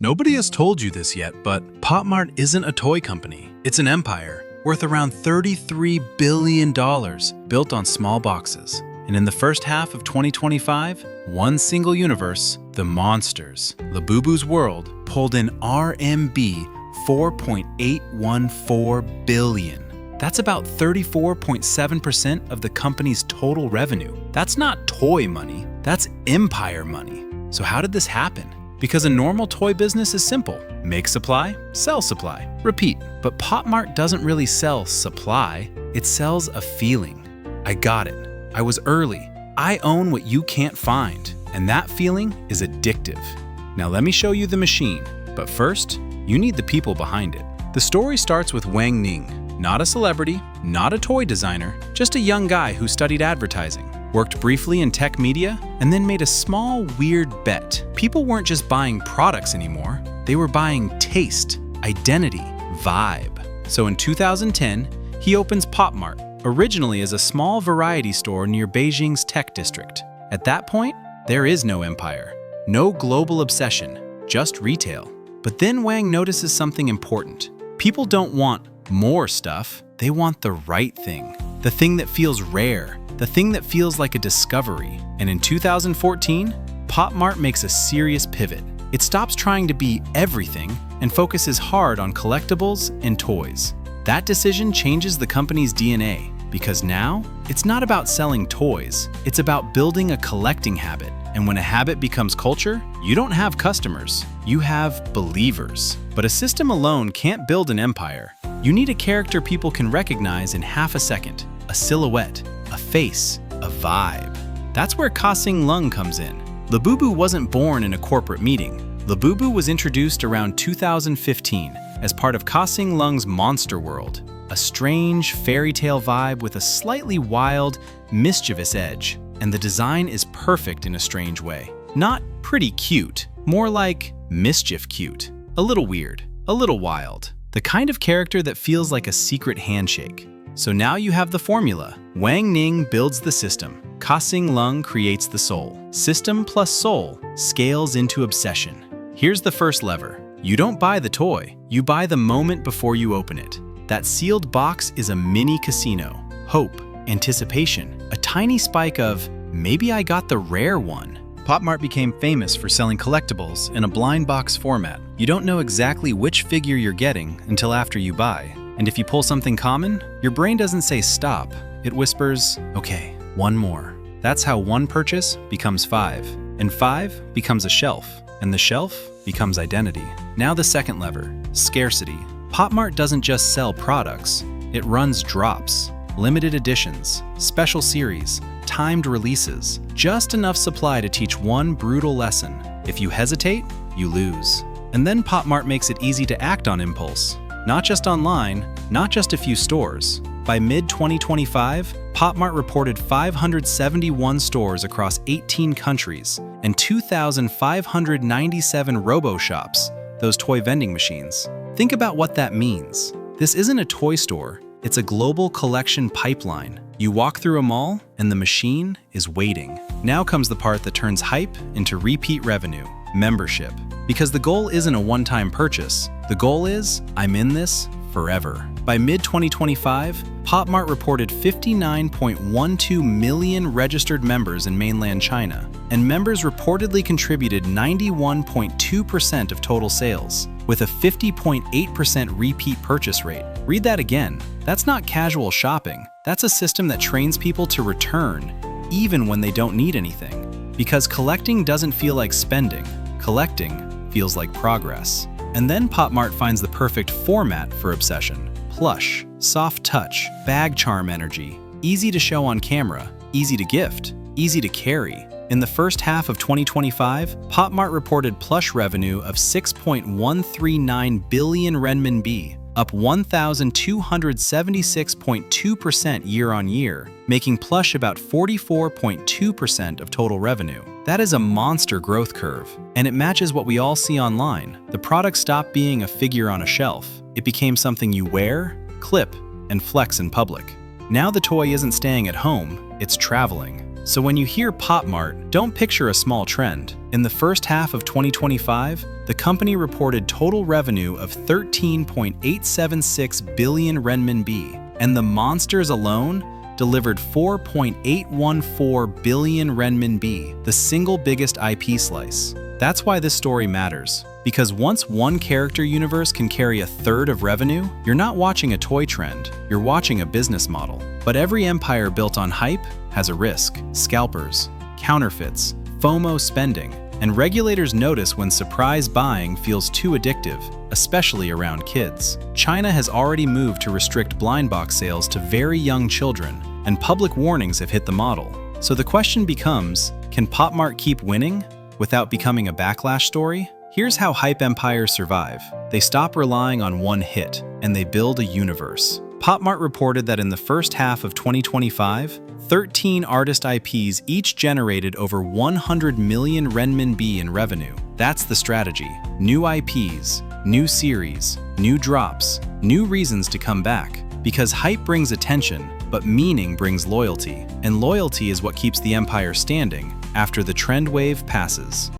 Nobody has told you this yet, but Pop Mart isn't a toy company. It's an empire worth around $33 billion, built on small boxes. And in the first half of 2025, one single universe, the monsters, Labubu's world, pulled in RMB 4.814 billion. That's about 34.7% of the company's total revenue. That's not toy money, that's empire money. So how did this happen? Because a normal toy business is simple. Make supply, sell supply, repeat. But Pop Mart doesn't really sell supply, it sells a feeling. I got it. I was early. I own what you can't find. And that feeling is addictive. Now let me show you the machine. But first, you need the people behind it. The story starts with Wang Ning, not a celebrity, not a toy designer, just a young guy who studied advertising. Worked briefly in tech media, and then made a small, weird bet. People weren't just buying products anymore, they were buying taste, identity, vibe. So in 2010, he opens Pop Mart, originally as a small variety store near Beijing's tech district. At that point, there is no empire, no global obsession, just retail. But then Wang notices something important. People don't want more stuff, they want the right thing. The thing that feels rare, the thing that feels like a discovery. And in 2014, Pop Mart makes a serious pivot. It stops trying to be everything and focuses hard on collectibles and toys. That decision changes the company's DNA because now it's not about selling toys, it's about building a collecting habit. And when a habit becomes culture, you don't have customers, you have believers. But a system alone can't build an empire. You need a character people can recognize in half a second, a silhouette, a face, a vibe. That's where Ka-Sing Lung comes in. Labubu wasn't born in a corporate meeting. Labubu was introduced around 2015 as part of Ka-Sing Lung's Monster World, a strange fairy tale vibe with a slightly wild, mischievous edge. And the design is perfect in a strange way. Not pretty cute, more like mischief cute. A little weird, a little wild. The kind of character that feels like a secret handshake. So now you have the formula. Wang Ning builds the system. Ka-Sing Lung creates the soul. System plus soul scales into obsession. Here's the first lever. You don't buy the toy, you buy the moment before you open it. That sealed box is a mini casino. Hope, anticipation, a tiny spike of, maybe I got the rare one. Pop Mart became famous for selling collectibles in a blind box format. You don't know exactly which figure you're getting until after you buy. And if you pull something common, your brain doesn't say stop. It whispers, okay, one more. That's how one purchase becomes 5. And 5 becomes a shelf. And the shelf becomes identity. Now the second lever, scarcity. Pop Mart doesn't just sell products. It runs drops, limited editions, special series, timed releases. Just enough supply to teach one brutal lesson. If you hesitate, you lose. And then Pop Mart makes it easy to act on impulse. Not just online, not just a few stores. By mid-2025, Pop Mart reported 571 stores across 18 countries and 2,597 robo-shops, those toy vending machines. Think about what that means. This isn't a toy store, it's a global collection pipeline. You walk through a mall and the machine is waiting. Now comes the part that turns hype into repeat revenue, membership. Because the goal isn't a one-time purchase. The goal is, I'm in this forever. By mid-2025, Pop Mart reported 59.12 million registered members in mainland China, and members reportedly contributed 91.2% of total sales, with a 50.8% repeat purchase rate. Read that again. That's not casual shopping. That's a system that trains people to return, even when they don't need anything. Because collecting doesn't feel like spending. Collecting feels like progress. And then Pop Mart finds the perfect format for obsession. Plush, soft touch, bag charm energy, easy to show on camera, easy to gift, easy to carry. In the first half of 2025, Pop Mart reported plush revenue of 6.139 billion renminbi, up 1,276.2% year-on-year, making plush about 44.2% of total revenue. That is a monster growth curve, and it matches what we all see online. The product stopped being a figure on a shelf. It became something you wear, clip, and flex in public. Now the toy isn't staying at home, it's traveling. So when you hear Pop Mart, don't picture a small trend. In the first half of 2025, the company reported total revenue of 13.876 billion renminbi, and the monsters alone delivered 4.814 billion renminbi, the single biggest IP slice. That's why this story matters. Because once one character universe can carry a third of revenue, you're not watching a toy trend, you're watching a business model. But every empire built on hype has a risk: scalpers, counterfeits, FOMO spending, and regulators notice when surprise buying feels too addictive, especially around kids. China has already moved to restrict blind box sales to very young children, and public warnings have hit the model. So the question becomes, can Pop Mart keep winning without becoming a backlash story? Here's how hype empires survive. They stop relying on one hit, and they build a universe. Pop Mart reported that in the first half of 2025, 13 artist IPs each generated over 100 million renminbi in revenue. That's the strategy. New IPs, new series, new drops, new reasons to come back. Because hype brings attention, but meaning brings loyalty. And loyalty is what keeps the empire standing after the trend wave passes.